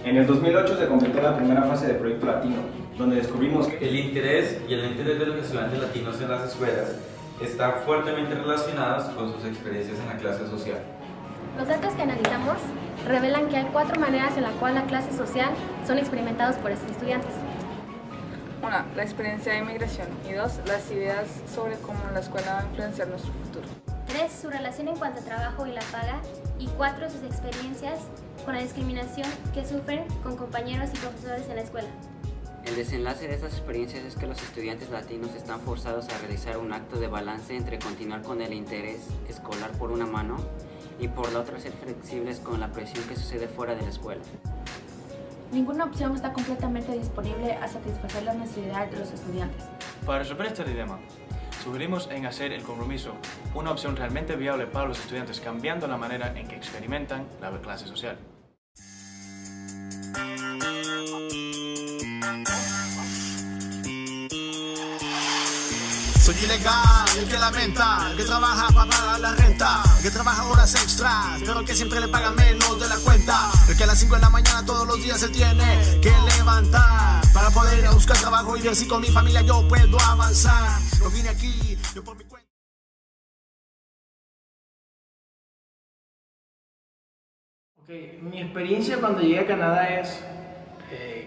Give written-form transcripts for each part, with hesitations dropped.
En el 2008 se completó la primera fase de Proyecto Latino, donde descubrimos que El interés de los estudiantes latinos en las escuelas están fuertemente relacionados con sus experiencias en la clase social. Los datos que analizamos revelan que hay 4 maneras en las cuales la clase social son experimentados por estos estudiantes. 1. La experiencia de inmigración. Y 2. Las ideas sobre cómo la escuela va a influenciar nuestro futuro. 3. Su relación en cuanto a trabajo y la paga. Y 4. Sus experiencias con la discriminación que sufren con compañeros y profesores en la escuela. El desenlace de estas experiencias es que los estudiantes latinos están forzados a realizar un acto de balance entre continuar con el interés escolar por una mano y por la otra ser flexibles con la presión que sucede fuera de la escuela. Ninguna opción está completamente disponible a satisfacer las necesidades de los estudiantes. Para resolver este dilema, sugerimos en hacer el compromiso una opción realmente viable para los estudiantes, cambiando la manera en que experimentan la clase social. Soy ilegal, el que lamenta, el que trabaja para pagar la renta, el que trabaja horas extras, pero que siempre le pagan menos de la cuenta, el que a las 5 de la mañana todos los días se tiene que levantar para poder ir a buscar trabajo y ver si con mi familia yo puedo avanzar. No vine aquí, yo por mi cuenta. Mi experiencia cuando llegué a Canadá es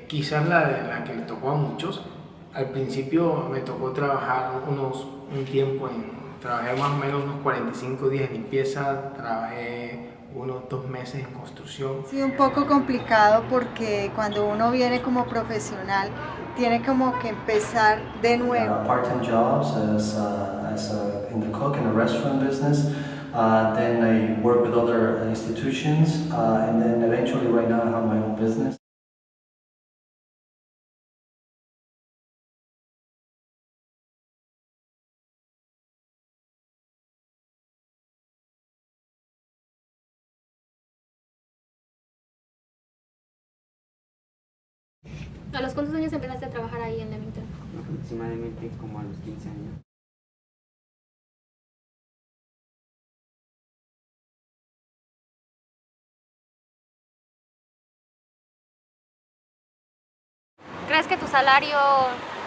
quizás la que le tocó a muchos. Al principio me tocó trabajar un tiempo, trabajé más o menos unos 45 días en limpieza, trabajé unos 2 meses en construcción. Sí, un poco complicado porque cuando uno viene como profesional tiene como que empezar de nuevo. Part-time jobs in the cook and the restaurant business. Then I work with other institutions, and then eventually right now I have my own business. ¿A los cuántos años empezaste a trabajar ahí en Leamington? Aproximadamente como a los 15 años. ¿Crees que tu salario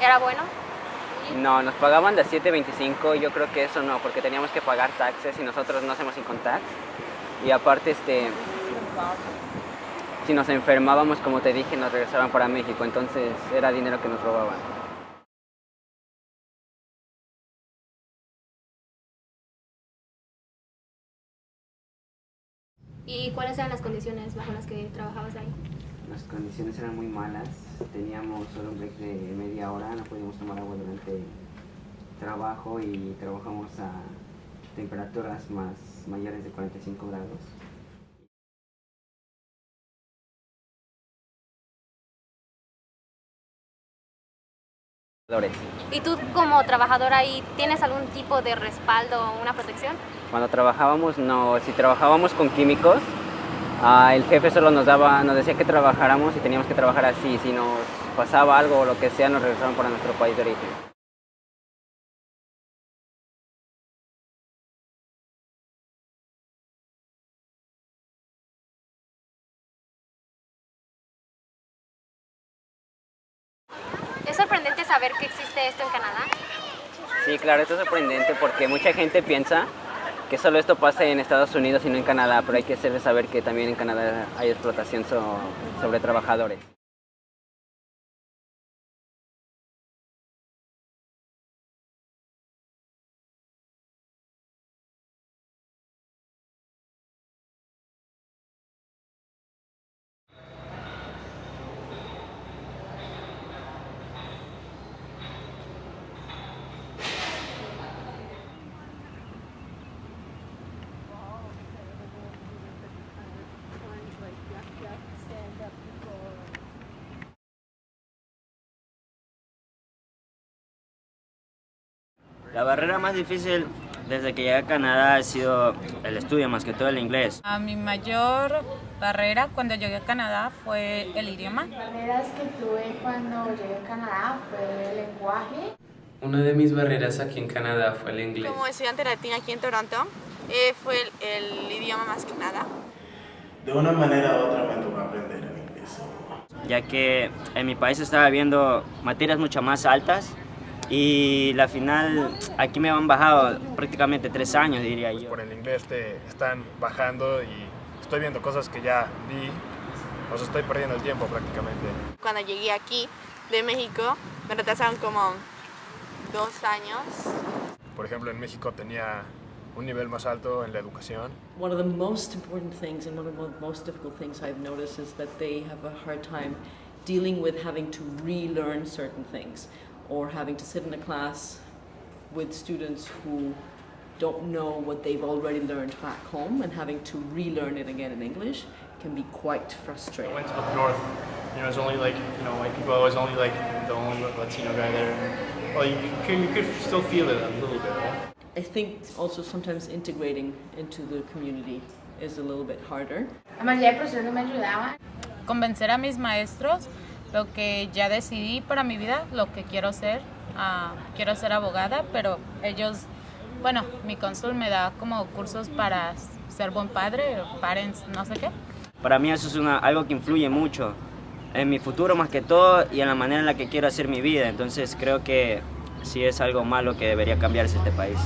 era bueno? No, nos pagaban de 7.25 y yo creo que eso no, porque teníamos que pagar taxes y nosotros no hacemos income tax. Y aparte, si nos enfermábamos, como te dije, nos regresaban para México, entonces era dinero que nos robaban. ¿Y cuáles eran las condiciones bajo las que trabajabas ahí? Las condiciones eran muy malas, teníamos solo un break de media hora, no podíamos tomar agua durante el trabajo y trabajamos a temperaturas mayores de 45 grados. ¿Y tú como trabajadora ahí tienes algún tipo de respaldo o una protección? Cuando trabajábamos, no, si trabajábamos con químicos, el jefe solo nos decía que trabajáramos y teníamos que trabajar así. Si nos pasaba algo o lo que sea, nos regresaban para nuestro país de origen. ¿Es sorprendente saber que existe esto en Canadá? Sí, claro, esto es sorprendente porque mucha gente piensa que solo esto pasa en Estados Unidos y no en Canadá, pero hay que hacerles saber que también en Canadá hay explotación sobre trabajadores. La barrera más difícil Desde que llegué a Canadá ha sido el estudio, más que todo el inglés. Mi mayor barrera cuando llegué a Canadá fue el idioma. Las barreras que tuve cuando llegué a Canadá fue el lenguaje. Una de mis barreras aquí en Canadá fue el inglés. Como estudiante latina aquí en Toronto, fue el idioma más que nada. De una manera u otra me tocó aprender el inglés. Ya que en mi país estaba viendo materias mucho más altas y la final aquí me han bajado prácticamente 3 años, diría yo. Por el inglés te están bajando y estoy viendo cosas que ya vi, o sea, estoy perdiendo el tiempo prácticamente. Cuando llegué aquí de México, me retrasaron como 2 años. Por ejemplo, en México tenía un nivel más alto en la educación. One of the most important things and one of the most difficult things I've noticed is that they have a hard time dealing with having to relearn certain things or having to sit in a class with students who don't know what they've already learned back home and having to relearn it again in English can be quite frustrating. I went up north, it's only like, white people, I was only like the only Latino guy there. Well, you could still feel it a little bit, right? I think also sometimes integrating into the community is a little bit harder. La mayoría de profesores no me ayudaban. Convencer a mis maestros lo que ya decidí para mi vida, lo que quiero ser. Quiero ser abogada, pero ellos, mi cónsul me da como cursos para ser buen padre, parents, no sé qué. Para mí eso es algo que influye mucho en mi futuro más que todo y en la manera en la que quiero hacer mi vida. Entonces creo que sí es algo malo que debería cambiarse este país.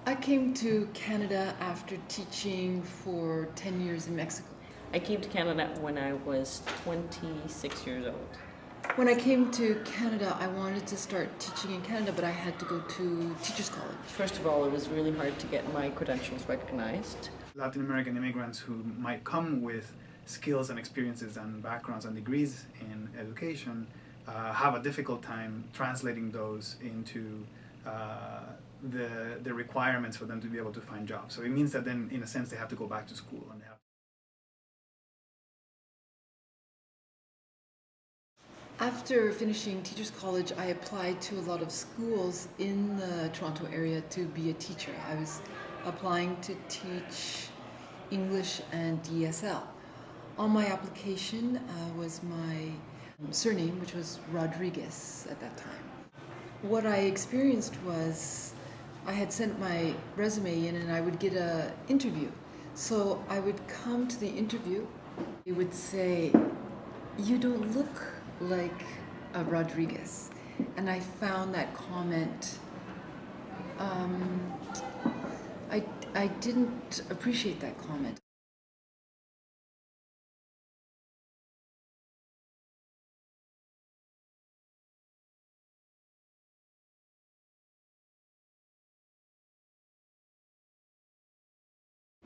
I came to Canada after teaching for 10 years in Mexico. I came to Canada when I was 26 years old. When I came to Canada, I wanted to start teaching in Canada, but I had to go to Teachers College. First of all, it was really hard to get my credentials recognized. Latin American immigrants who might come with skills and experiences and backgrounds and degrees in education have a difficult time translating those into the requirements for them to be able to find jobs. So it means that then, in a sense, they have to go back to school and they have. After finishing Teachers College, I applied to a lot of schools in the Toronto area to be a teacher. I was applying to teach English and ESL. On my application was my surname, which was Rodriguez at that time. What I experienced was I had sent my resume in and I would get an interview. So I would come to the interview, they would say, "You don't look like a Rodriguez." And I found that comment, I didn't appreciate that comment.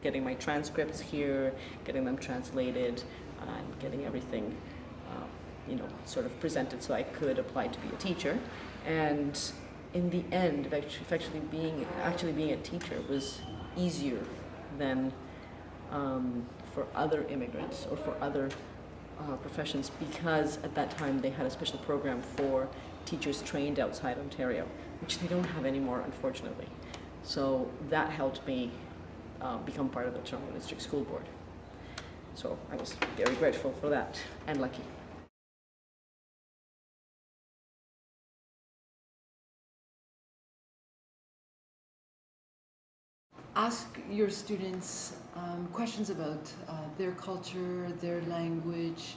Getting my transcripts here, getting them translated, and getting everything sort of presented so I could apply to be a teacher. And in the end, actually being a teacher was easier than for other immigrants or for other professions, because at that time they had a special program for teachers trained outside Ontario, which they don't have anymore, unfortunately. So that helped me become part of the Toronto District School Board. So I was very grateful for that and lucky. Ask your students questions about their culture, their language.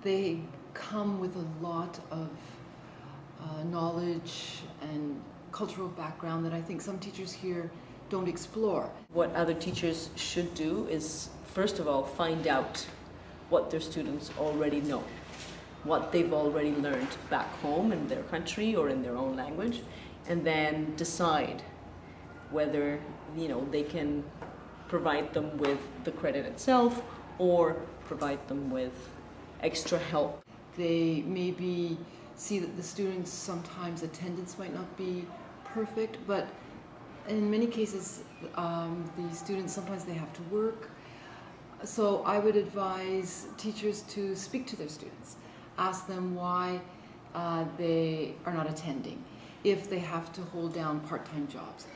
They come with a lot of knowledge and cultural background that I think some teachers here don't explore. What other teachers should do is, first of all, find out what their students already know, what they've already learned back home in their country or in their own language, and then decide whether they can provide them with the credit itself or provide them with extra help. They maybe see that the students sometimes attendance might not be perfect, but in many cases the students sometimes they have to work. So I would advise teachers to speak to their students, ask them why they are not attending, if they have to hold down part-time jobs.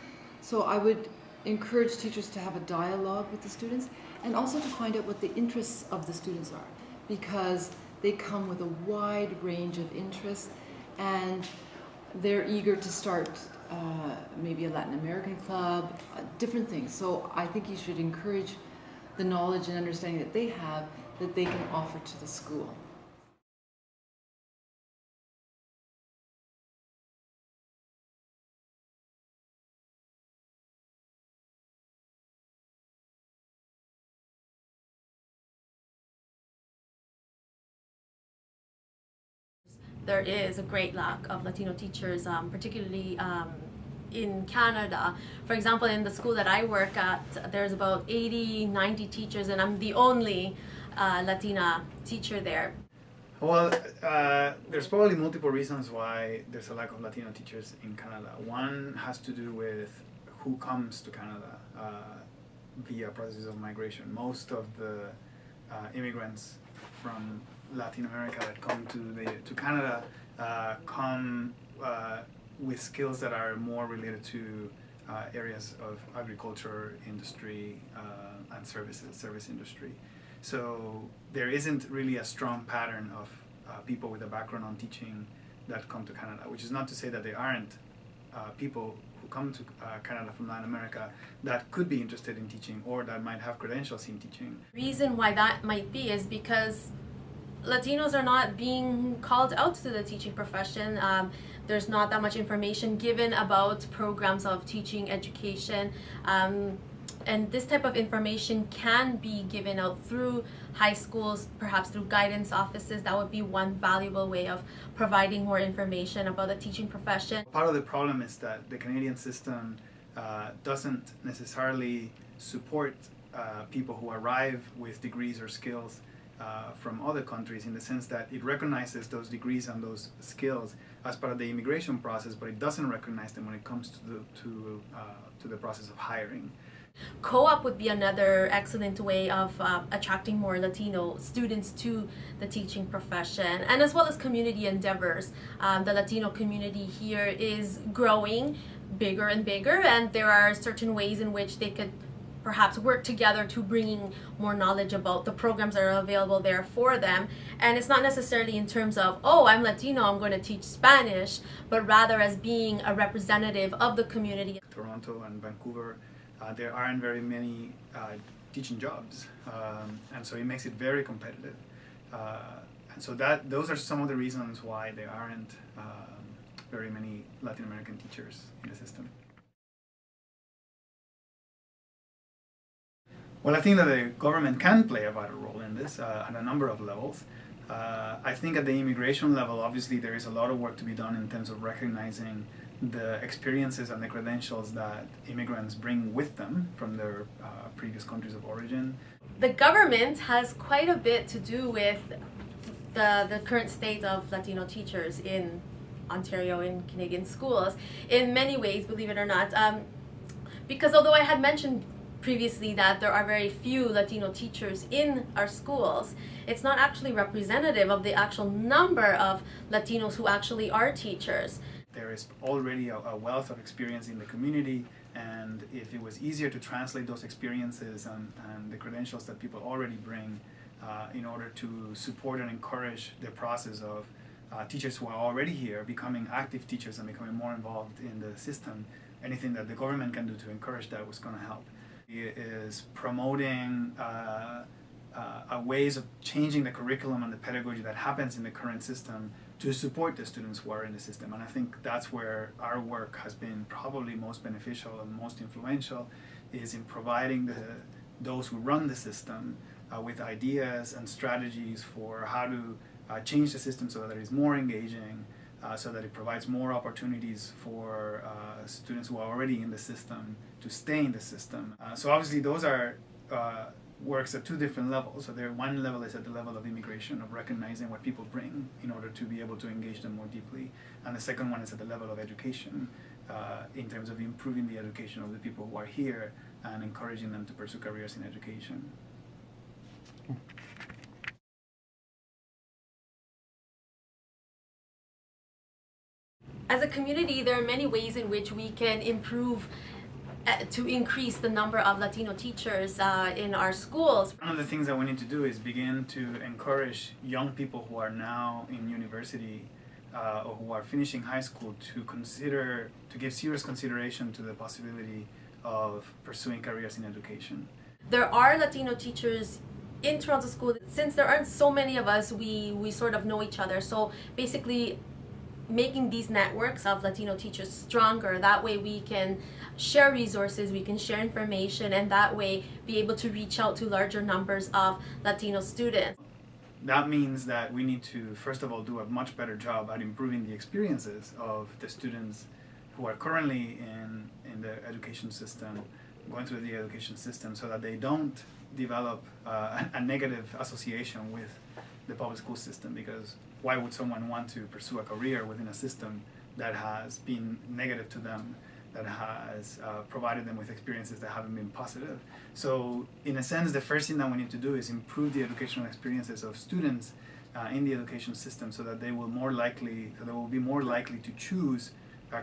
So I would encourage teachers to have a dialogue with the students and also to find out what the interests of the students are, because they come with a wide range of interests and they're eager to start maybe a Latin American club, different things. So I think you should encourage the knowledge and understanding that they have that they can offer to the school. There is a great lack of Latino teachers, particularly in Canada. For example, in the school that I work at, there's about 80, 90 teachers, and I'm the only Latina teacher there. Well, there's probably multiple reasons why there's a lack of Latino teachers in Canada. One has to do with who comes to Canada via processes of migration. Most of the immigrants from Latin America that come to Canada come with skills that are more related to areas of agriculture, industry, and service industry. So there isn't really a strong pattern of people with a background on teaching that come to Canada, which is not to say that there aren't people who come to Canada from Latin America that could be interested in teaching or that might have credentials in teaching. The reason why that might be is because Latinos are not being called out to the teaching profession. There's not that much information given about programs of teaching education. And this type of information can be given out through high schools, perhaps through guidance offices. That would be one valuable way of providing more information about the teaching profession. Part of the problem is that the Canadian system doesn't necessarily support people who arrive with degrees or skills from other countries, in the sense that it recognizes those degrees and those skills as part of the immigration process, but it doesn't recognize them when it comes to the process of hiring. Co-op would be another excellent way of attracting more Latino students to the teaching profession, and as well as community endeavors. The Latino community here is growing bigger and bigger, and there are certain ways in which they could perhaps work together to bringing more knowledge about the programs that are available there for them. And it's not necessarily in terms of, oh, I'm Latino, I'm going to teach Spanish, but rather as being a representative of the community. Toronto and Vancouver, there aren't very many teaching jobs, and so it makes it very competitive. And so those are some of the reasons why there aren't very many Latin American teachers in the system. Well, I think that the government can play a vital role in this at a number of levels. I think at the immigration level, obviously there is a lot of work to be done in terms of recognizing the experiences and the credentials that immigrants bring with them from their previous countries of origin. The government has quite a bit to do with the current state of Latino teachers in Ontario, in Canadian schools, in many ways, believe it or not. Because although I had mentioned previously that there are very few Latino teachers in our schools, it's not actually representative of the actual number of Latinos who actually are teachers. There is already a wealth of experience in the community, and if it was easier to translate those experiences and the credentials that people already bring in order to support and encourage the process of teachers who are already here becoming active teachers and becoming more involved in the system, anything that the government can do to encourage that was going to help. It is promoting ways of changing the curriculum and the pedagogy that happens in the current system to support the students who are in the system. And I think that's where our work has been probably most beneficial and most influential, is in providing those who run the system with ideas and strategies for how to change the system so that it is more engaging, so that it provides more opportunities for students who are already in the system to stay in the system. So obviously those are works at two different levels. So one level is at the level of immigration, of recognizing what people bring in order to be able to engage them more deeply. And the second one is at the level of education, in terms of improving the education of the people who are here and encouraging them to pursue careers in education. As a community, there are many ways in which we can improve to increase the number of Latino teachers in our schools. One of the things that we need to do is begin to encourage young people who are now in university or who are finishing high school to give serious consideration to the possibility of pursuing careers in education. There are Latino teachers in Toronto School. Since there aren't so many of us, we sort of know each other. So basically, making these networks of Latino teachers stronger, that way we can share resources, we can share information, and that way be able to reach out to larger numbers of Latino students. That means that we need to, first of all, do a much better job at improving the experiences of the students who are currently in the education system, going through the education system, so that they don't develop a negative association with the public school system, because why would someone want to pursue a career within a system that has been negative to them, that has provided them with experiences that haven't been positive? So in a sense, the first thing that we need to do is improve the educational experiences of students in the education system, so that they will be more likely to choose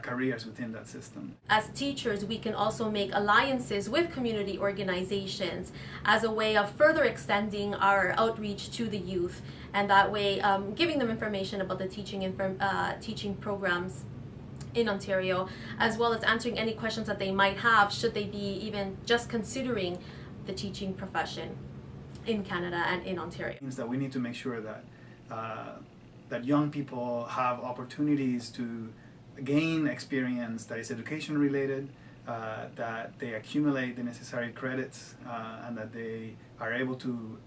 careers within that system. As teachers, we can also make alliances with community organizations as a way of further extending our outreach to the youth, and that way giving them information about the teaching programs in Ontario, as well as answering any questions that they might have should they be even just considering the teaching profession in Canada and in Ontario. It means that we need to make sure that that young people have opportunities to gain experience that is education related, that they accumulate the necessary credits, and that they are able to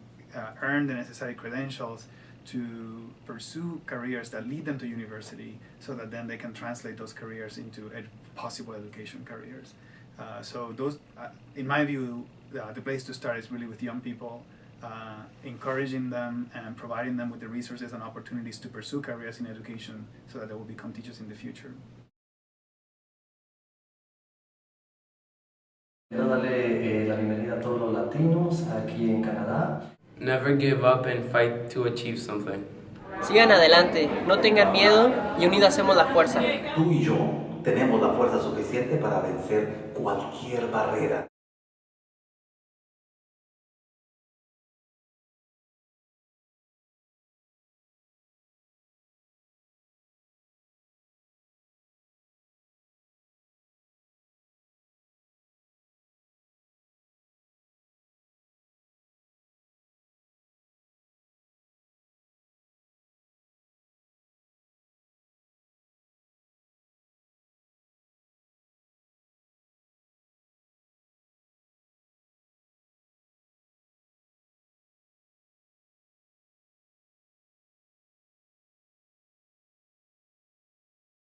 earn the necessary credentials to pursue careers that lead them to university, so that then they can translate those careers into possible education careers. So those, in my view, the place to start is really with young people, encouraging them and providing them with the resources and opportunities to pursue careers in education, so that they will become teachers in the future. Quiero darle la bienvenida a todos los latinos aquí en Canadá. Never give up and fight to achieve something. Sigan adelante, no tengan miedo y unidos hacemos la fuerza. Tú y yo tenemos la fuerza suficiente para vencer cualquier barrera.